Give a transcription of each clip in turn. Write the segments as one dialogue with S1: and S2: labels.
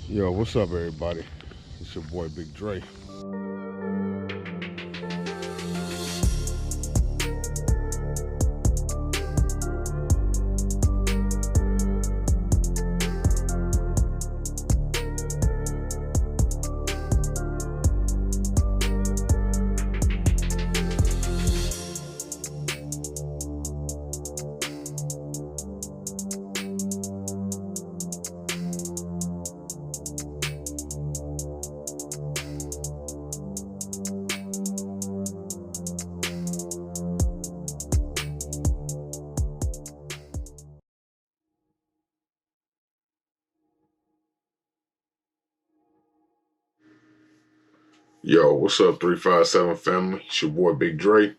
S1: Yo, what's up, everybody? It's your boy Big Dre. Yo, what's up, 357 family? It's your boy Big Dre,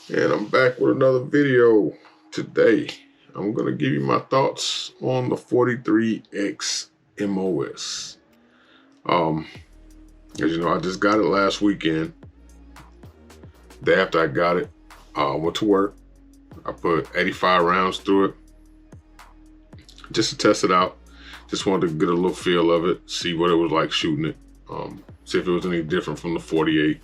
S1: and I'm back with another video. Today, I'm gonna give you my thoughts on the 43X MOS. As you know, I just got it last weekend. The day after I got it, I went to work. I put 85 rounds through it just to test it out. Just wanted to get a little feel of it, see what it was like shooting it, see if it was any different from the 48.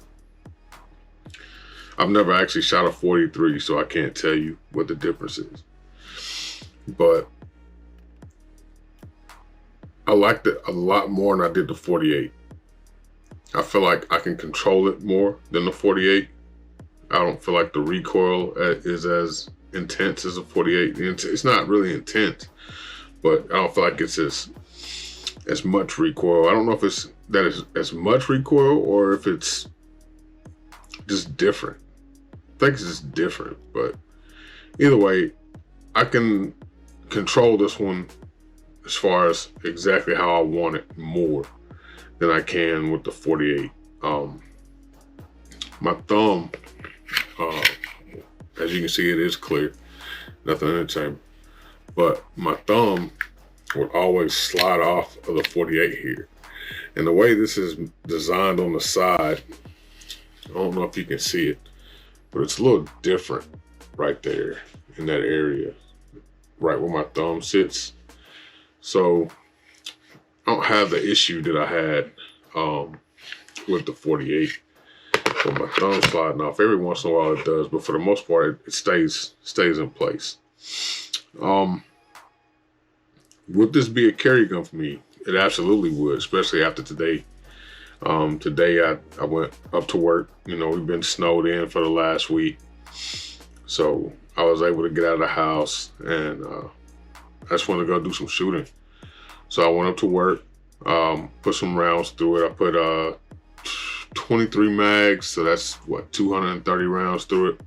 S1: I've never actually shot a 43, so I can't tell you what the difference is. But I liked it a lot more than I did the 48. I feel like I can control it more than the 48. I don't feel like the recoil is as intense as a 48. It's not really intense, but I don't feel like it's as much recoil. I don't know if it's that is as much recoil or if it's just different. I think it's just different, but either way, I can control this one as far as exactly how I want it more than I can with the 48. My thumb, as you can see, it is clear, nothing in the chamber, but my thumb would always slide off of the 48 here. And the way this is designed on the side, I don't know if you can see it, but it's a little different right there in that area, right where my thumb sits. So I don't have the issue that I had with the 48. So my thumb sliding off. Every once in a while it does, but for the most part, it stays in place. Would this be a carry gun for me? It absolutely would, especially after today. Today I went up to work. You know, we've been snowed in for the last week. So I was able to get out of the house and I just wanted to go do some shooting. So I went up to work, put some rounds through it. I put 23 mags, so that's what, 230 rounds through it.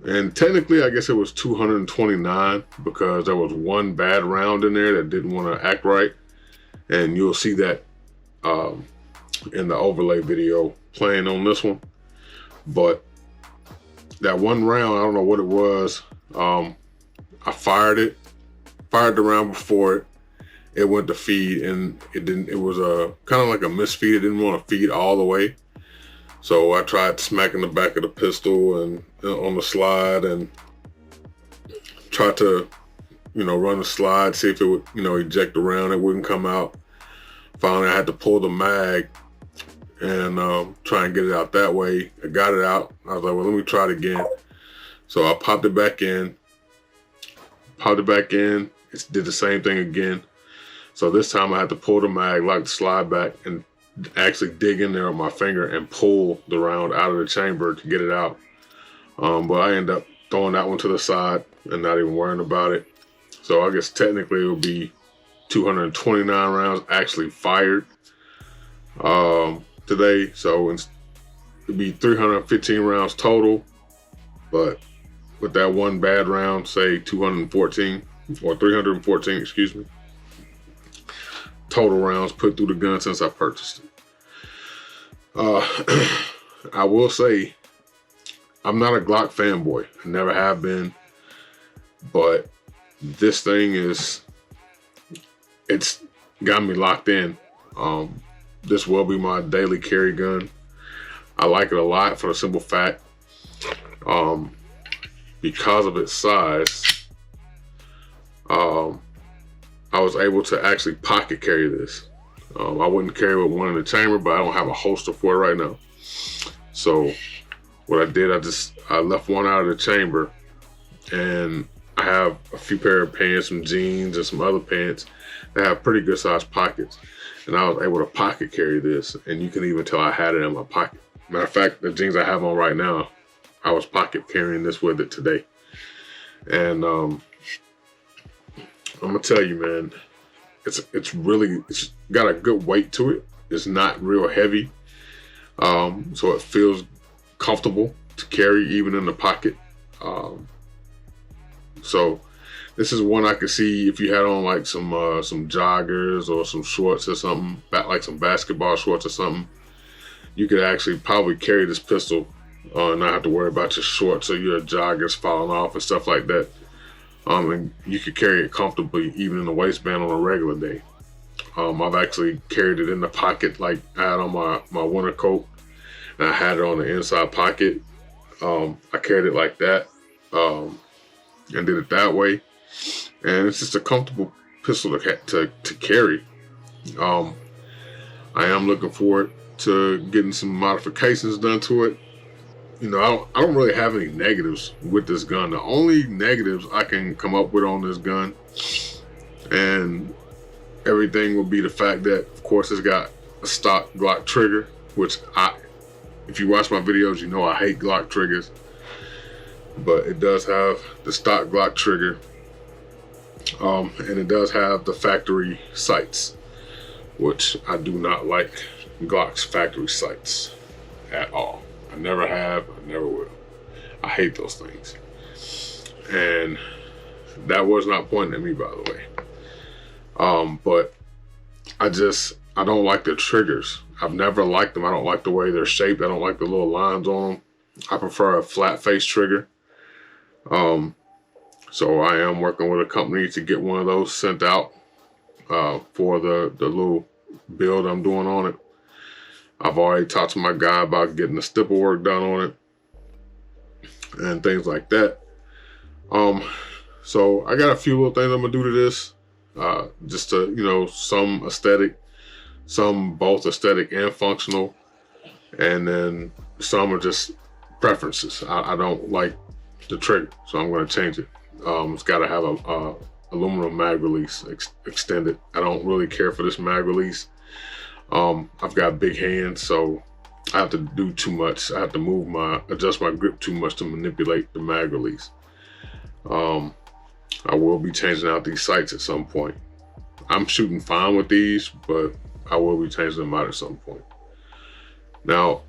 S1: And technically, I guess it was 229 because there was one bad round in there that didn't want to act right. And you'll see that in the overlay video playing on this one. But that one round, I don't know what it was. I fired the round before it went to feed, and it was a kind of like a misfeed. It didn't want to feed all the way. So I tried smacking the back of the pistol and on the slide and tried to, run the slide, see if it would, eject the round. It wouldn't come out. Finally, I had to pull the mag and try and get it out that way. I got it out. I was like, well, let me try it again. So I popped it back in. It did the same thing again. So this time I had to pull the mag, lock the slide back, and actually dig in there with my finger and pull the round out of the chamber to get it out. But I ended up throwing that one to the side and not even worrying about it. So I guess technically it would be 229 rounds actually fired today. So it'd be 315 rounds total. But with that one bad round, say 214 or 314, excuse me, total rounds put through the gun since I purchased it. I will say I'm not a Glock fanboy. I never have been, but this thing it's got me locked in. This will be my daily carry gun. I like it a lot for the simple fact, because of its size, I was able to actually pocket carry this. I wouldn't carry with one in the chamber, but I don't have a holster for it right now. So what I did, I left one out of the chamber, and I have a few pair of pants, some jeans, and some other pants that have pretty good sized pockets. And I was able to pocket carry this, and you can even tell I had it in my pocket. Matter of fact, the jeans I have on right now, I was pocket carrying this with it today. And I'm gonna tell you, man, it's got a good weight to it. It's not real heavy, so it feels comfortable to carry even in the pocket. So this is one I could see if you had on like some joggers or some shorts or something, like some basketball shorts or something. You could actually probably carry this pistol and not have to worry about your shorts or your joggers falling off and stuff like that. And you could carry it comfortably even in the waistband on a regular day. I've actually carried it in the pocket, like I had on my winter coat, and I had it on the inside pocket. I carried it like that and did it that way. And it's just a comfortable pistol to carry. I am looking forward to getting some modifications done to it. You know, I don't really have any negatives with this gun. The only negatives I can come up with on this gun, and everything will be the fact that, of course, it's got a stock Glock trigger, which if you watch my videos, you know I hate Glock triggers. But it does have the stock Glock trigger, and it does have the factory sights, which I do not like Glock's factory sights at all. I never have, I never will. I hate those things. And that was not pointing at me, by the way. But I don't like the triggers. I've never liked them. I don't like the way they're shaped. I don't like the little lines on them. I prefer a flat face trigger. So I am working with a company to get one of those sent out for the little build I'm doing on it. I've already talked to my guy about getting the stipple work done on it and things like that. So I got a few little things I'm gonna do to this, just to, you know, some aesthetic, some both aesthetic and functional, and then some are just preferences. I don't like the trigger, so I'm gonna change it. It's gotta have a aluminum mag release extended. I don't really care for this mag release. I've got big hands, so I have to do too much. I have to adjust my grip too much to manipulate the mag release. I will be changing out these sights at some point. I'm shooting fine with these, but I will be changing them out at some point. Now,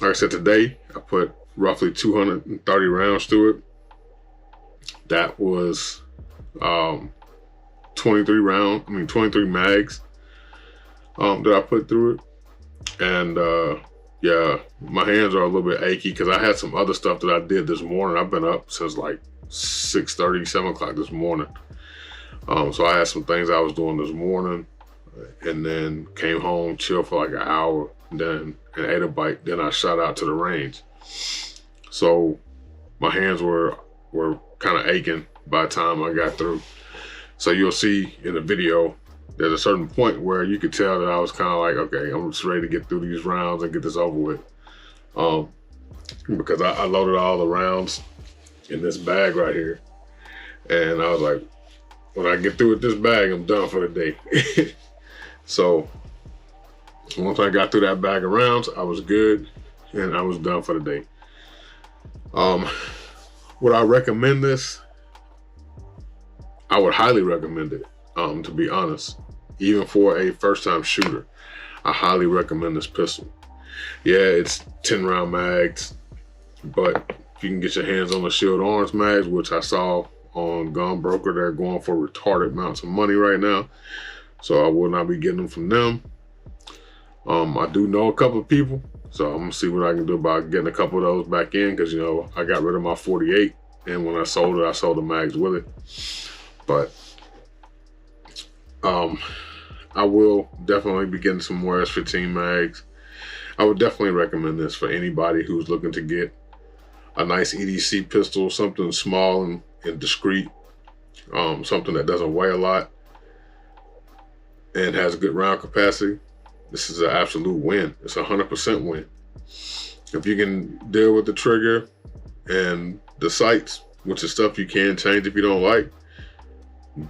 S1: like I said, today I put roughly 230 rounds through it. That was 23 mags that I put through it. And yeah, my hands are a little bit achy because I had some other stuff that I did this morning. I've been up since like 6:30, 7 o'clock this morning. So I had some things I was doing this morning, and then came home, chilled for like an hour, and ate a bite. Then I shot out to the range. So my hands were kind of aching by the time I got through. So you'll see in the video, there's a certain point where you could tell that I was kind of like, okay, I'm just ready to get through these rounds and get this over with. Because I loaded all the rounds in this bag right here. And I was like, when I get through with this bag, I'm done for the day. So once I got through that bag of rounds, I was good and I was done for the day. Would I recommend this? I would highly recommend it, to be honest. Even for a first-time shooter, I highly recommend this pistol. Yeah, it's 10-round mags, but if you can get your hands on the Shield Arms mags, which I saw on Gun Broker, they're going for retarded amounts of money right now, so I will not be getting them from them. I do know a couple of people, so I'm gonna see what I can do about getting a couple of those back in, because, you know, I got rid of my 48, and when I sold it, I sold the mags with it. But I will definitely be getting some more S15 mags. I would definitely recommend this for anybody who's looking to get a nice EDC pistol, something small and discreet, something that doesn't weigh a lot. and has a good round capacity, this is an absolute win. It's 100% win. If you can deal with the trigger and the sights, which is stuff you can change if you don't like,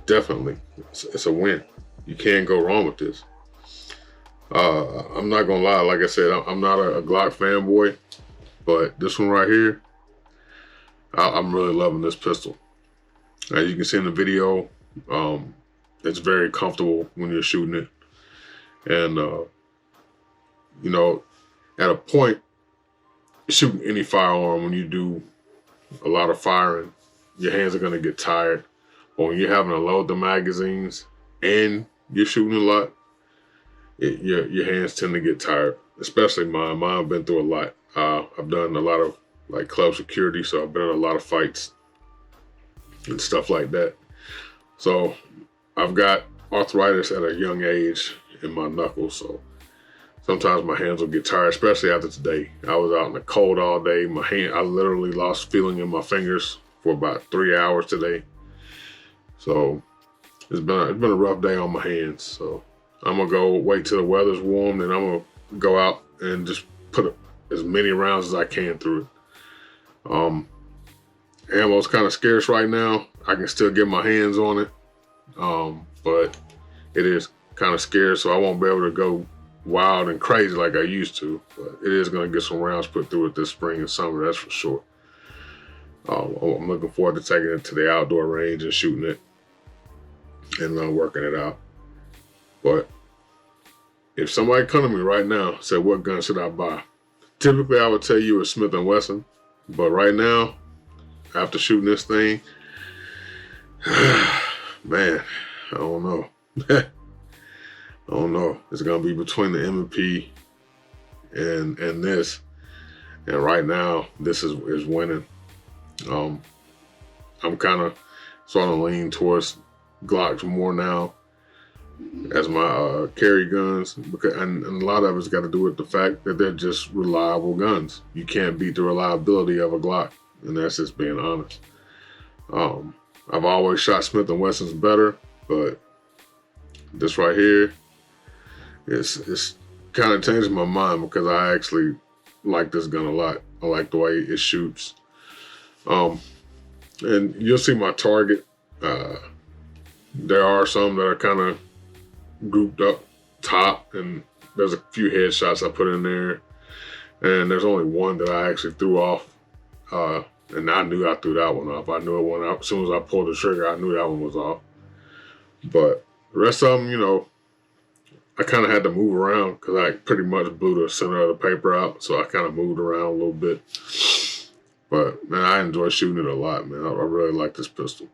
S1: definitely, it's a win. You can't go wrong with this. I'm not gonna lie, like I said, I'm not a Glock fanboy, but this one right here, I'm really loving this pistol. As you can see in the video, it's very comfortable when you're shooting it. And, you know, at a point, shooting any firearm, when you do a lot of firing, your hands are going to get tired. But when you're having to load the magazines and you're shooting a lot, your hands tend to get tired, especially mine. Mine have been through a lot. I've done a lot of like club security, so I've been in a lot of fights and stuff like that. So I've got arthritis at a young age in my knuckles, so sometimes my hands will get tired, especially after today. I was out in the cold all day. I literally lost feeling in my fingers for about 3 hours today. So it's been a rough day on my hands. So I'm gonna go wait till the weather's warm, and I'm gonna go out and just put as many rounds as I can through it. Ammo's kind of scarce right now. I can still get my hands on it, but it is kind of scarce, so I won't be able to go wild and crazy like I used to. But it is going to get some rounds put through it this spring and summer, that's for sure. I'm looking forward to taking it to the outdoor range and shooting it and working it out. But if somebody come to me right now and said, what gun should I buy? Typically, I would tell you a Smith & Wesson. But right now, after shooting this thing, man, I don't know. I don't know. It's gonna be between the M&P and this. And right now, this is winning. I'm kind of sort of leaning towards Glocks more now as my carry guns, and a lot of it's got to do with the fact that they're just reliable guns. You can't beat the reliability of a Glock, and that's just being honest. I've always shot Smith & Wessons better, but this right here, it's kind of changed my mind because I actually like this gun a lot. I like the way it shoots. And you'll see my target. There are some that are kind of grouped up top, and there's a few headshots I put in there, and there's only one that I actually threw off, and I knew I threw that one off. I knew it went up as soon as I pulled the trigger. I knew that one was off. But the rest of them, you know, I kind of had to move around because I pretty much blew the center of the paper out, so I kind of moved around a little bit. But man, I enjoy shooting it a lot, man. I really like this pistol.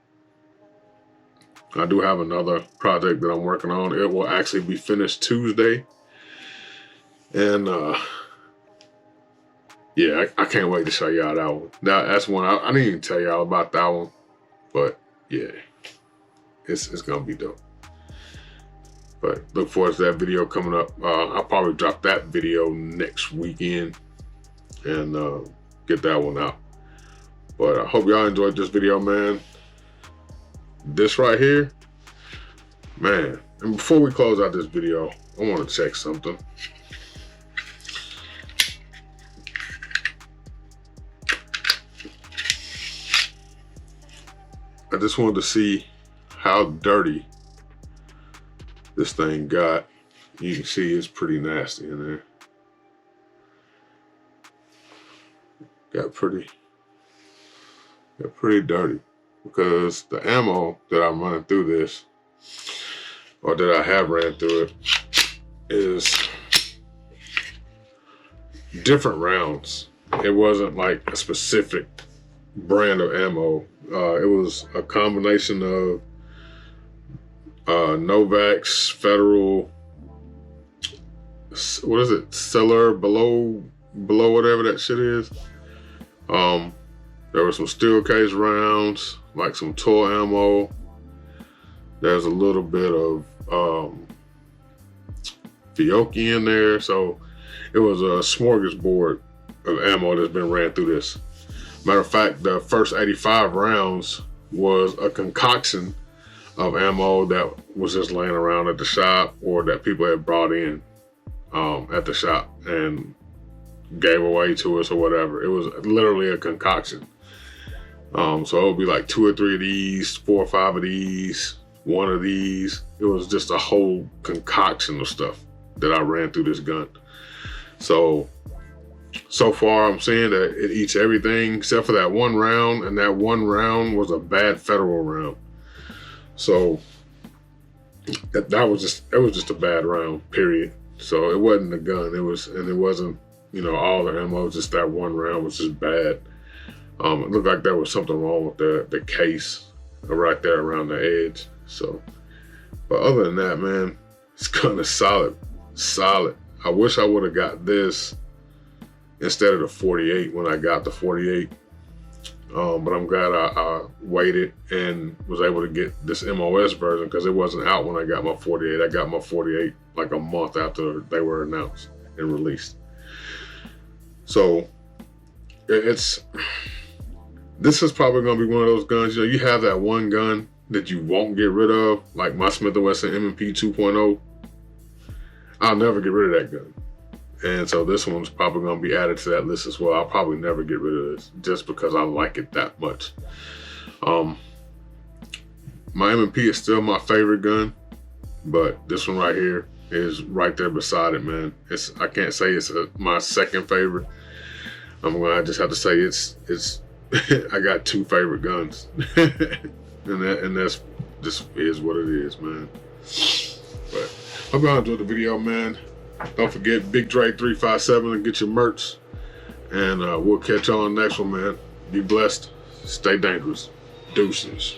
S1: I do have another project that I'm working on. It will actually be finished Tuesday. And yeah, I can't wait to show y'all that one. That's one, I didn't even tell y'all about that one. But yeah, it's going to be dope. But look forward to that video coming up. I'll probably drop that video next weekend and get that one out. But I hope y'all enjoyed this video, man. This right here, man. And before we close out this video, I want to check something. I just wanted to see how dirty this thing got. You can see it's pretty nasty in there. Got pretty dirty, because the ammo that I'm running through this, or that I have ran through it, is different rounds. It wasn't like a specific brand of ammo. It was a combination of Novax, Federal, what is it, Cellar, below whatever that shit is. There were some steel case rounds, like some toy ammo. There's a little bit of Fiocchi in there. So it was a smorgasbord of ammo that's been ran through this. Matter of fact, the first 85 rounds was a concoction of ammo that was just laying around at the shop or that people had brought in at the shop and gave away to us or whatever. It was literally a concoction. So it would be like 2 or 3 of these, 4 or 5 of these, 1 of these. It was just a whole concoction of stuff that I ran through this gun. So far I'm saying that it eats everything except for that 1 round, and that 1 round was a bad federal round. So it was just a bad round, period. So it wasn't the gun, it wasn't, you know, all the ammo, just that 1 round was just bad. It looked like there was something wrong with the case right there around the edge. So, but other than that, man, it's kind of solid. I wish I would have got this instead of the 48 when I got the 48. But I'm glad I waited and was able to get this MOS version because it wasn't out when I got my 48. I got my 48 like a month after they were announced and released. So this is probably gonna be one of those guns, you know, you have that one gun that you won't get rid of, like my Smith & Wesson M&P 2.0. I'll never get rid of that gun. And so this one's probably gonna be added to that list as well. I'll probably never get rid of this just because I like it that much. My M&P is still my favorite gun, but this one right here is right there beside it, man. I can't say it's my second favorite. I'm gonna just have to say it's I got 2 favorite guns. and that's just is what it is, man. But hope y'all enjoyed the video, man. Don't forget Big Dre 357 and get your merch. And we'll catch y'all on the next one, man. Be blessed. Stay dangerous. Deuces.